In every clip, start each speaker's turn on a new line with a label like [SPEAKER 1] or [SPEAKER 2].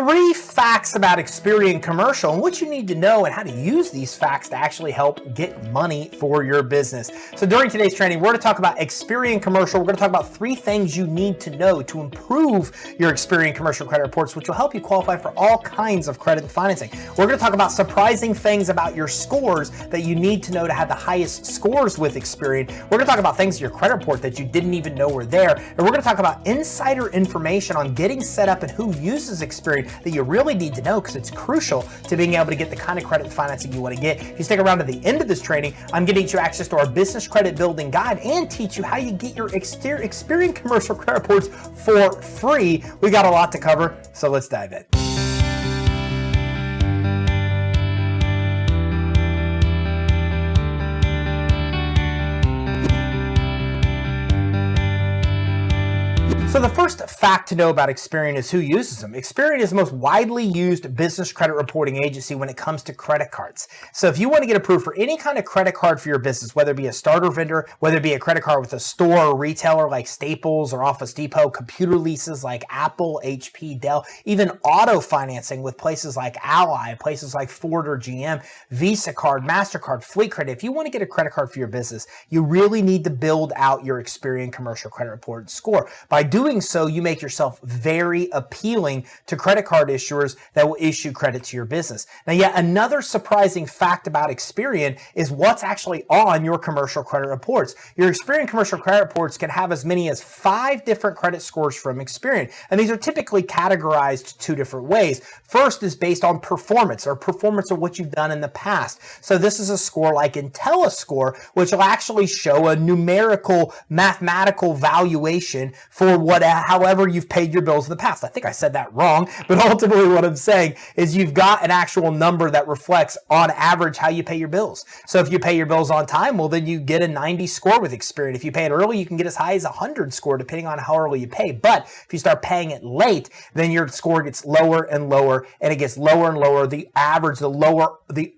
[SPEAKER 1] 3 facts about Experian Commercial and what you need to know and how to use these facts to actually help get money for your business. So during today's training, we're going to talk about Experian Commercial. We're going to talk about 3 things you need to know to improve your Experian Commercial credit reports, which will help you qualify for all kinds of credit and financing. We're going to talk about surprising things about your scores that you need to know to have the highest scores with Experian. We're going to talk about things in your credit report that you didn't even know were there. And we're going to talk about insider information on getting set up and who uses Experian that you really need to know because it's crucial to being able to get the kind of credit and financing you want to get. If you stick around to the end of this training, I'm going to get you access to our business credit building guide and teach you how you get your Experian Commercial credit reports for free. We got a lot to cover, so let's dive in. So the first fact to know about Experian is who uses them. Experian is the most widely used business credit reporting agency when it comes to credit cards. So if you want to get approved for any kind of credit card for your business, whether it be a starter vendor, whether it be a credit card with a store or retailer like Staples or Office Depot, computer leases like Apple, HP, Dell, even auto financing with places like Ally, places like Ford or GM, Visa card, MasterCard, Fleet Credit. If you want to get a credit card for your business, you really need to build out your Experian Commercial credit report score. By doing so, you make yourself very appealing to credit card issuers that will issue credit to your business. Now, yet another surprising fact about Experian is what's actually on your commercial credit reports. Your Experian commercial credit reports can have as many as 5 different credit scores from Experian, and these are typically categorized 2 different ways. First is based on performance or performance of what you've done in the past. So this is a score like IntelliScore, which will actually show a numerical mathematical valuation for however you've paid your bills in the past. I think I said that wrong, but ultimately what I'm saying is you've got an actual number that reflects on average how you pay your bills. So if you pay your bills on time, well, then you get a 90 score with Experian. If you pay it early, you can get as high as 100 score depending on how early you pay. But if you start paying it late, then your score gets lower and lower, and it gets lower and lower. The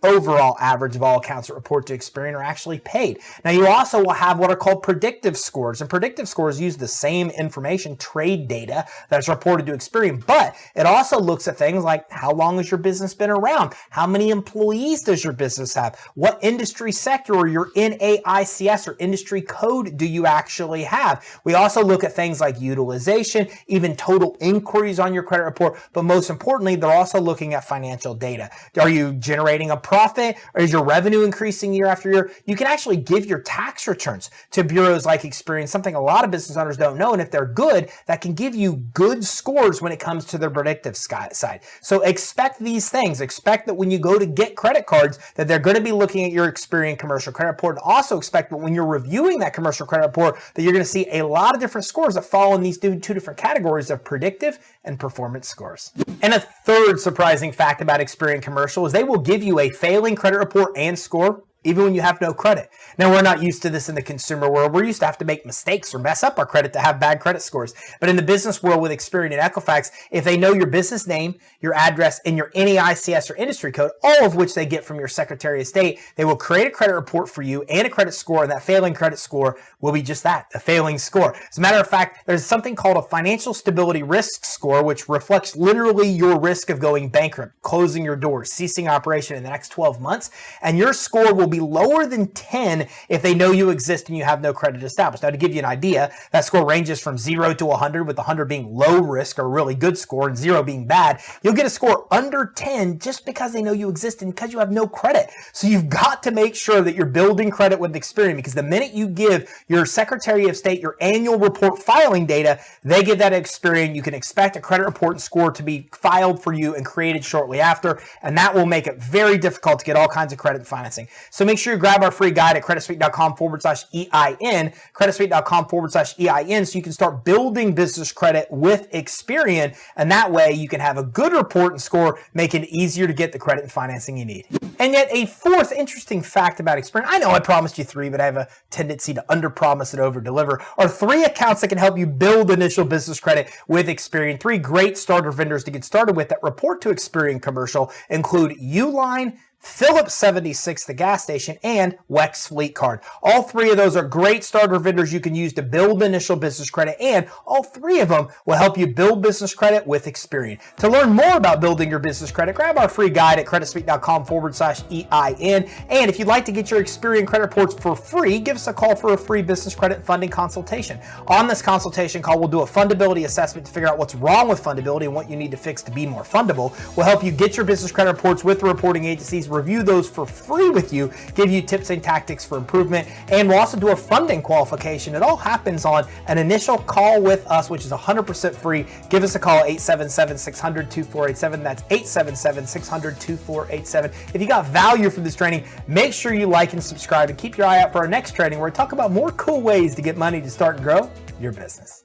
[SPEAKER 1] overall average of all accounts that report to Experian are actually paid. Now you also will have what are called predictive scores, and predictive scores use the same information, trade data that's reported to Experian, but it also looks at things like how long has your business been around? How many employees does your business have? What industry sector or your NAICS or industry code do you actually have? We also look at things like utilization, even total inquiries on your credit report, but most importantly, they're also looking at financial data. Are you generating a profit? Or is your revenue increasing year after year? You can actually give your tax returns to bureaus like Experian, something a lot of business owners don't know, and if they're good, that can give you good scores when it comes to the predictive side. So expect these things. Expect that when you go to get credit cards, that they're going to be looking at your Experian commercial credit report. And also expect that when you're reviewing that commercial credit report, that you're going to see a lot of different scores that fall in these 2 different categories of predictive and performance scores. And a third surprising fact about Experian Commercial is they will give you a failing credit report and score even when you have no credit. Now, we're not used to this in the consumer world. We're used to have to make mistakes or mess up our credit to have bad credit scores. But in the business world with Experian and Equifax, if they know your business name, your address, and your NAICS or industry code, all of which they get from your Secretary of State, they will create a credit report for you and a credit score, and that failing credit score will be just that, a failing score. As a matter of fact, there's something called a financial stability risk score, which reflects literally your risk of going bankrupt, closing your doors, ceasing operation in the next 12 months, and your score will be lower than 10 if they know you exist and you have no credit established. Now, to give you an idea, that score ranges from 0 to 100, with 100 being low risk or really good score and 0 being bad. You'll get a score under 10 just because they know you exist and because you have no credit. So you've got to make sure that you're building credit with Experian, because the minute you give your Secretary of State your annual report filing data, they give that to Experian. You can expect a credit report and score to be filed for you and created shortly after, and that will make it very difficult to get all kinds of credit and financing. So make sure you grab our free guide at creditsuite.com/EIN, creditsuite.com/EIN, so you can start building business credit with Experian, and that way you can have a good report and score, making it easier to get the credit and financing you need. And yet a fourth interesting fact about Experian, I know I promised you 3, but I have a tendency to under-promise and over-deliver, are 3 accounts that can help you build initial business credit with Experian. 3 great starter vendors to get started with that report to Experian Commercial include Uline, Phillips 76, the gas station, and Wex Fleet Card. All three of those are great starter vendors you can use to build initial business credit, and all three of them will help you build business credit with Experian. To learn more about building your business credit, grab our free guide at creditspeak.com/EIN. And if you'd like to get your Experian credit reports for free, give us a call for a free business credit funding consultation. On this consultation call, we'll do a fundability assessment to figure out what's wrong with fundability and what you need to fix to be more fundable. We'll help you get your business credit reports with the reporting agencies, review those for free with you, give you tips and tactics for improvement, and we'll also do a funding qualification. It all happens on an initial call with us, which is 100% free. Give us a call, 877-600-2487. That's 877-600-2487. If you got value from this training, make sure you like and subscribe, and keep your eye out for our next training where we talk about more cool ways to get money to start and grow your business.